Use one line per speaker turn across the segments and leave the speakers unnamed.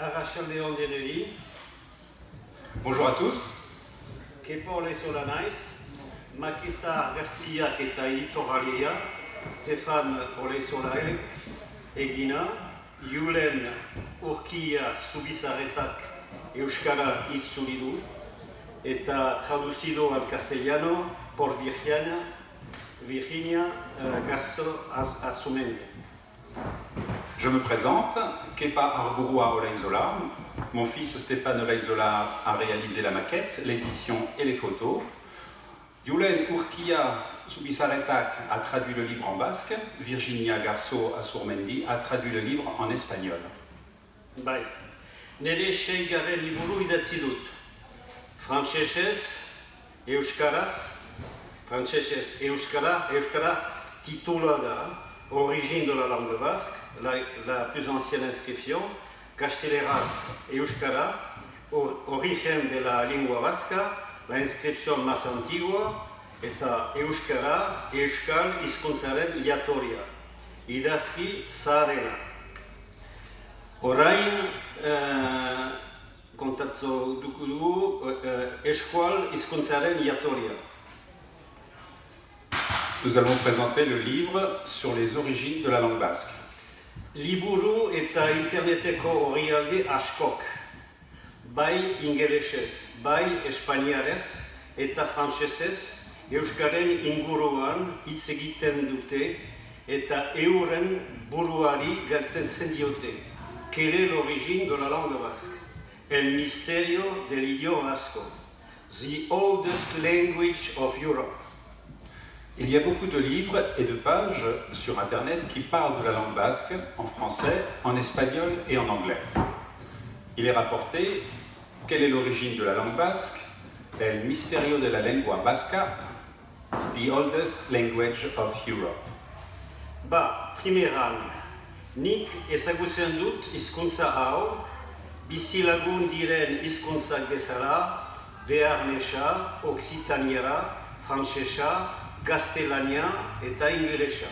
Arratsaldeon deneri.
Bonjour à tous.
Kepa Olaizola naiz, maketa garzkiak eta editorialia Stefan Olaizolaek egina, Julen Urkia Zubizarretak euskara itzuli du eta traducido al castellano por Virginia Garzo Azurmendi.
Je me présente, Kepa Arburua Olaizola. Mon fils Stéphane Olaizola a réalisé la maquette, l'édition et les photos. Julen Urkia Zubizarretak a traduit le livre en basque. Virginia Garzo Azurmendi a traduit le livre en espagnol.
Bai, nire seigarren liburu idatzi dut. Frantsesez, euskaraz, euskara titula da, Origine de la langue basque, la plus ancienne inscription, Castelleraz euskara, Origen de la lengua vasca, la inscripción más antigua, eta euskara, euskal hizkuntzaren jatorria, idazki zaharrena. Orain, kontatzo dugu euskal hizkuntzaren jatorria.
Nous allons présenter le livre sur les origines de la langue basque.
Liburu eta interneteko orrialde askok, bai ingelesez, bai espainiarez eta frantsesez, euskaren inguruan hitz egiten dute eta euren buruari galtzen diote. Quelle est l'origine de la langue basque? El misterio del idioma vasco. The oldest language of Europe.
Il y a beaucoup de livres et de pages sur Internet qui parlent de la langue basque en français, en espagnol et en anglais. Il est rapporté quelle est l'origine de la langue basque, El misterio de la lengua vasca, the oldest language of Europe.
Ba, primeran, nik ezagutzen dut hizkuntza hau, bizilagun diren hizkuntzak bezala, bearnesa, occitaniera, frantsesa, gaztelania eta ingelesa.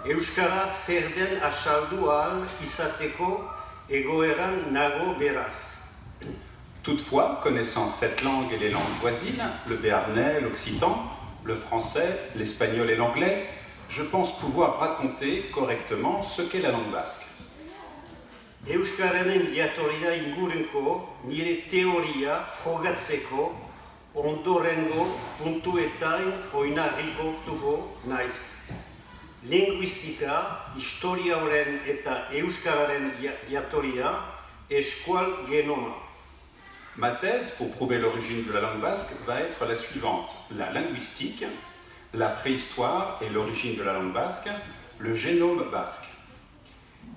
Euskara zer den azaldu ahal izateko egoeran nago beraz.
Toutefois, connaissant cette langue et les langues voisines, le béarnais, l'occitan, le français, l'espagnol et l'anglais, je pense pouvoir raconter correctement ce qu'est la langue basque.
Euskararen jatorria inguruko nire teoria frogatzeko ondorengo puntuetan oinarrituko naiz. Linguistika, historiaren eta euskararen jatorria, eskual genoma.
Ma thèse pour prouver l'origine de la langue basque va être la suivante. La linguistique, la préhistoire et l'origine de la langue basque, le génome basque.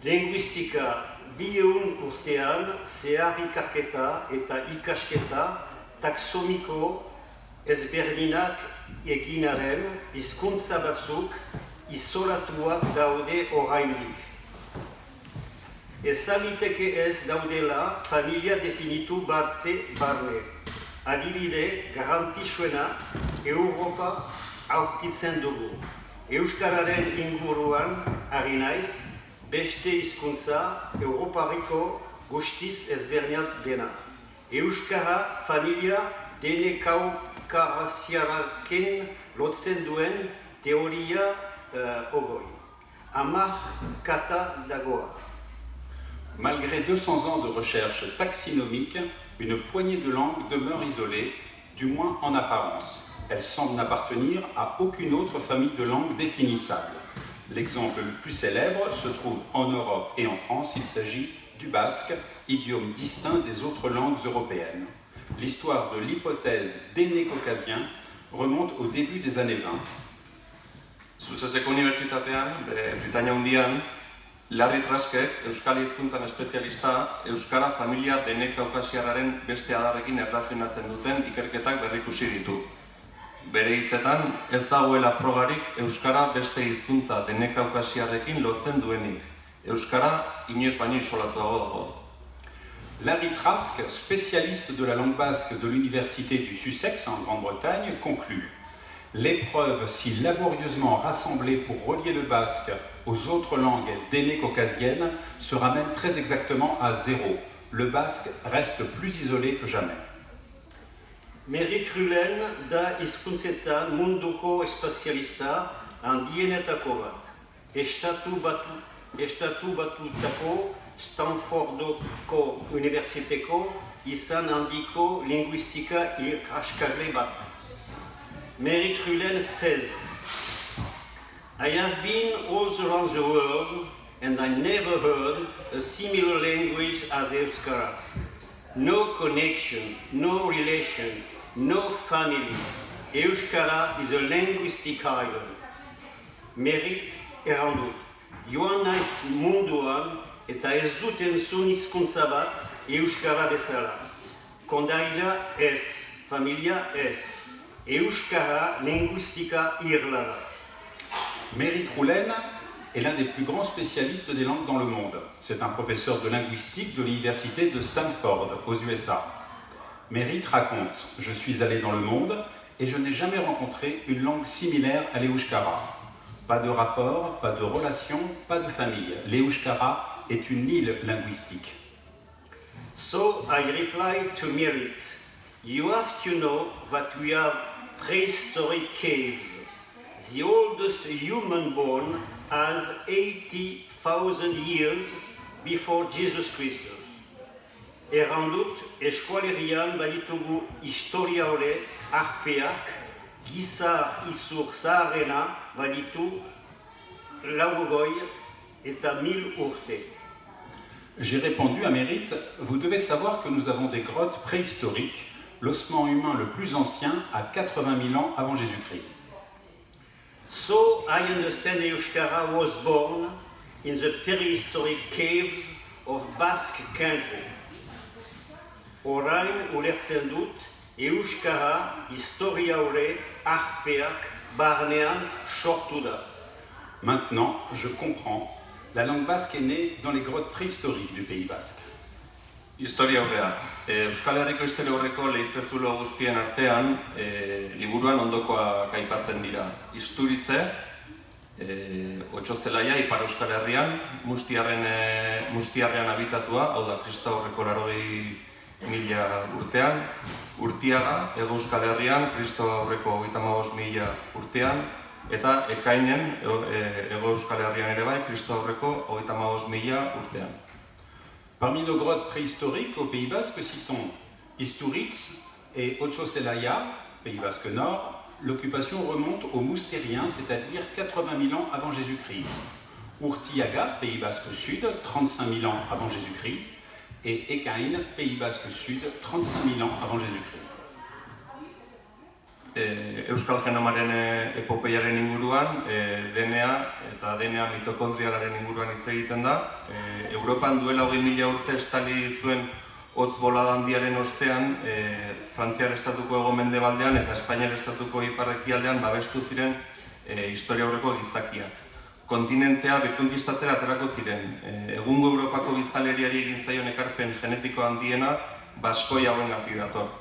Linguistika 200 urtean zehar ikerketa eta ikasketa taxomiko ezberdinak eginaren hizkuntza batzuk isolatuak daude oraindik. Ezaliteke ez daudela familia definitu bate barne. Adibide garrantzitsuena Europa aurkitzen dugu. Euskararen inguruan ari naiz, beste hizkuntza Europariko guztiz ezberdina dena. Euskara familia dene kaukasiararekin lotzen duen teoria ogoi. 10 kata dagoa.
Malgré 200 ans de recherche taxinomique, une poignée de langues demeure isolée, du moins en apparence. Elle semble n'appartenir à aucune autre famille de langues définissable. L'exemple le plus célèbre se trouve en Europe et en France, il s'agit du basque, idiome distinct des autres langues européennes. L'histoire de l'hypothèse d'aînés caucasiens remonte au début des années 20.
Suseseko unibertsitatean, Britainia Handian, Larry Traskek, euskal hizkuntzan espezialista, euskara familia dene kaukasiarraren beste adarrekin erlazionatzen duten ikerketak berrikusi ditu. Bere hitzetan, ez dagoela frogarik euskara beste hizkuntza dene kaukasiarrekin lotzen duenik. Euskara inoiz baino isolatuago dago.
Larry Trask, spécialiste de la langue basque de l'université du Sussex en Grande-Bretagne, conclut: l'épreuve si laborieusement rassemblée pour relier le basque aux autres langues d'aînés caucasiennes se ramène très exactement à zéro. Le basque reste plus isolé que jamais.
Merit Rulen da hizkuntzetan munduko espezialista handienetako bat. Estatu batutako Stanfordoko unibertsiteko izan handiko linguistika ikaskasle bat. Merit Rulen says, I have been all around the world and I never heard a similar language as Euskara. No connection, no relation, no family. Euskara is a linguistic island. Merit errandut. Joan naiz munduan eta ez dut entzun hizkuntza bat Euskara bezala. Kondaira ez, familia ez. Euskara linguistika irlada.
Merit Rulen est l'un des plus grands spécialistes des langues dans le monde. C'est un professeur de linguistique de l'université de Stanford, aux USA. Merit raconte « Je suis allé dans le monde et je n'ai jamais rencontré une langue similaire à l'Euskara. Pas de rapport, pas de relation, pas de famille. L'Euskara est une île linguistique. »
So I replied to Merit, you have to know that we have prehistoric caves. The oldest human born has 80,000 years before Jesus Christ. Errandut, eskualerian baditugu historia hore arpeak, gizar izur zaharrena baditu laugoi eta 1000 urte.
J'ai répondu à Merit « Vous devez savoir que nous avons des grottes préhistoriques. L'ossement humain le plus ancien a 80 000 ans avant Jésus-Christ. »
So I understand Euskara was born in the prehistoric caves of Basque country. Orain ulertzen dut Euskara historia hore arpeak barnean sortu da.
Maintenant, je comprends. La langue basque est née dans les grottes préhistoriques du Pays basque.
Historia aurrea. Euskal Herriko historia aurreko lehiztezulo guztien artean, liburuan ondokoak aipatzen dira. Isturitze, Otsozelaia, Ipar Euskal Herrian, Mustiarrean habitatua, hau da Kristau aurreko 80.000 urtean, Urtiaga, Hego Euskal Herrian, Kristau aurreko 35.000 urtean, eta Ekainen, Hego Euskal Herrian ere bai, Kristau aurreko 35.000 urtean.
Parmi nos grottes préhistoriques au Pays basque, citons Isturitz et Otsozelaia, Pays basque nord. L'occupation remonte aux Moustériens, c'est-à-dire 80 000 ans avant Jésus-Christ. Urtiaga, Pays basque sud, 35 000 ans avant Jésus-Christ. Et Ekain, Pays basque sud, 35 000 ans avant Jésus-Christ.
Euskal genomaren epopeiaren inguruan, DNA eta DNA mitokondrialaren inguruan hitz egiten da. Europan duela 20.000 urte estali zuen hotz bolada handiaren ostean, Frantziar estatuko hego-mendebaldean eta Espainiar estatuko ipar-ekialdean babestu ziren historia aurreko gizakiak. Kontinentea birkonkistatzera aterako ziren. Egungo Europako biztanleriari egin zaion ekarpen genetiko handiena baskoi hauengatik dator.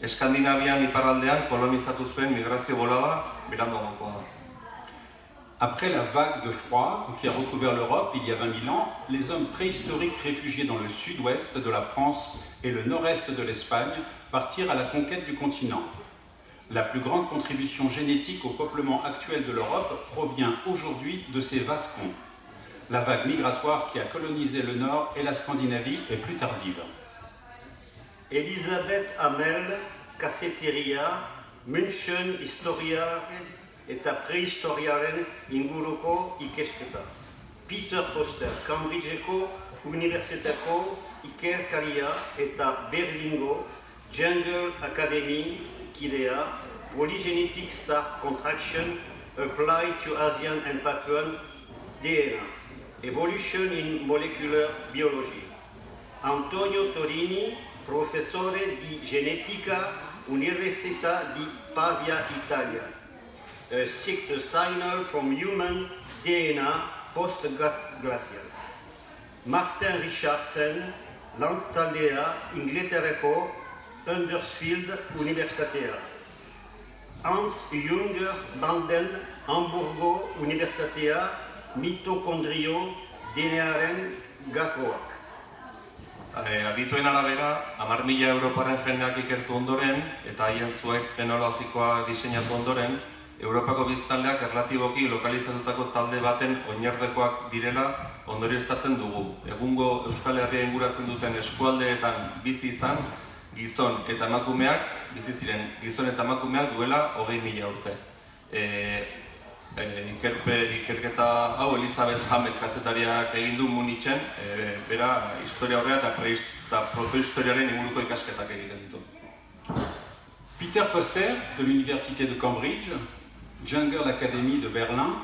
Eskandinavian iparraldean kolonizatu zuen migrazio bolada beranduagokoa da.
Après la vague de froid qui a recouvert l'Europe il y a 20 000 ans, les hommes préhistoriques réfugiés dans le sud-ouest de la France et le nord-est de l'Espagne partirent à la conquête du continent. La plus grande contribution génétique au peuplement actuel de l'Europe provient aujourd'hui de ces Vascons. La vague migratoire qui a colonisé le nord et la Scandinavie est plus tardive.
Elisabeth Hamel, kazeteria, München historiaren eta prehistoriaren inguruko ikesketa. Peter Foster, Cambridgeko Unibertsitateko ikerkaria eta Berlingo Jungle Academy kidea, Polygenetic Star Contraction applied to Asian and Papuan DNA, Evolution in Molecular Biology. Antonio Torini, professore di genetica, Università di Pavia, Italia. A signal from human DNA post-glacial. Martin Richardson, Landtaldea, Inglaterrako Huddersfield Universitatea. Hans Junger Banden, Hamburgo Universitatea, mitokondrio DNAren gakoak.
Adituen arabera, 10.000 Europaren jendeak ikertu ondoren eta haien zuhaitz genealogikoa diseinatu ondoren, Europako biztanleak erlatiboki lokalizatutako talde baten oinardekoak direla ondorioztatzen dugu. Egungo Euskal Herria inguratzen duten eskualdeetan bizi izan, gizon eta emakumeak duela 20.000 urte. Ikerketa hau Elizabeth Hammett kazetariak egin du Munichen, bera historia horrea eta protohistoriaren inguruko ikasketak egiten ditu.
Peter Foster de l'Université de Cambridge, Jungle Academy de Berlin,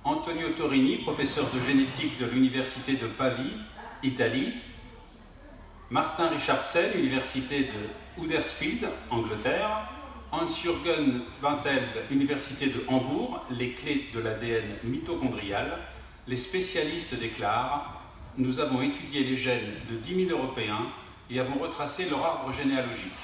Antonio Torini, professeur de génétique de l'Université de Pavie, Italie, Martin Richardson, Université de Huddersfield, Angleterre, Hans-Jürgen Wanteld, Université de Hambourg, les clés de l'ADN mitochondrial. Les spécialistes déclarent « Nous avons étudié les gènes de 10 000 Européens et avons retracé leur arbre généalogique.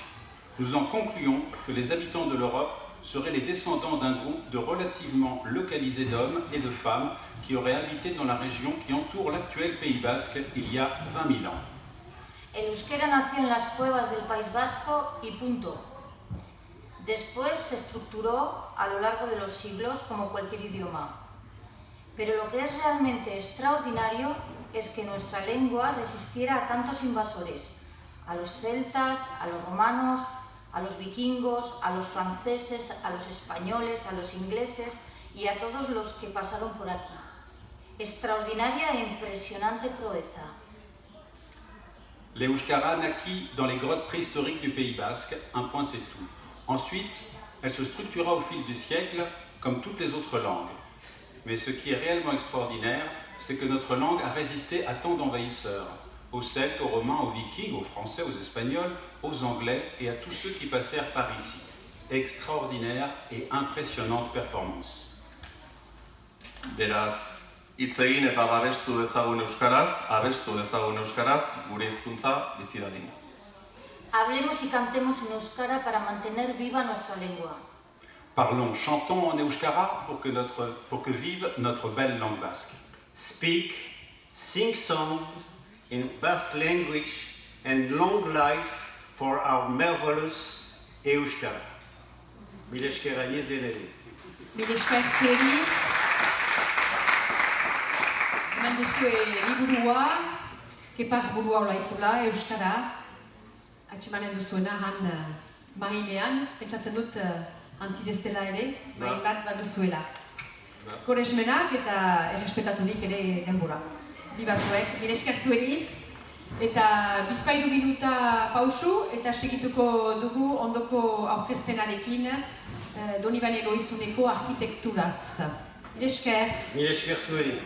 Nous en concluons que les habitants de l'Europe seraient les descendants d'un groupe de relativement localisé d'hommes et de femmes qui auraient habité dans la région qui entoure l'actuel Pays Basque il y a 20 000 ans.
El euskera nació en las cuevas del País Vasco y punto. Después se estructuró a lo largo de los siglos como cualquier idioma. Pero lo que es realmente extraordinario es que nuestra lengua resistiera a tantos invasores, a los celtas, a los romanos, a los vikingos, a los franceses, a los españoles, a los ingleses y a todos los que pasaron por aquí. Extraordinaria e impresionante proeza.
L'Euskara naquit dans les grottes préhistoriques du Pays Basque, un point c'est tout. Ensuite, elle se structura au fil du siècle comme toutes les autres langues. Mais ce qui est réellement extraordinaire, c'est que notre langue a résisté à tant d'envahisseurs, aux Celtes, aux Romains, aux Vikings, aux Français, aux Espagnols, aux Anglais et à tous ceux qui passèrent par ici. Extraordinaire et impressionnante performance.
Beraz, hitz egin eta abestu dezagun euskaraz, gure hizkuntza bizi dadin.
Hablemos y cantemos en euskara para mantener viva nuestra lengua.
Parlons, chantons en euskara pour que vive notre belle langue basque.
Speak, sing songs in Basque language and long life for our marvelous Euskara. Mil esker aniz deneri.
Mil esker zueri. Eman duzue liburua, kepar burua hola izola, Euskara. Atxemanen duzuena han marinean, pentsatzen dut antzideztela ere, main bat duzuela. Koresmenak eta errespetatunik ere denbora. Biba zuek, mil esker zueri. Eta bizpairu minuta pausu eta segituko dugu ondoko aurkezpenarekin Donibane Loizuneko arkitekturaz. Mil esker.
Mil esker zueri.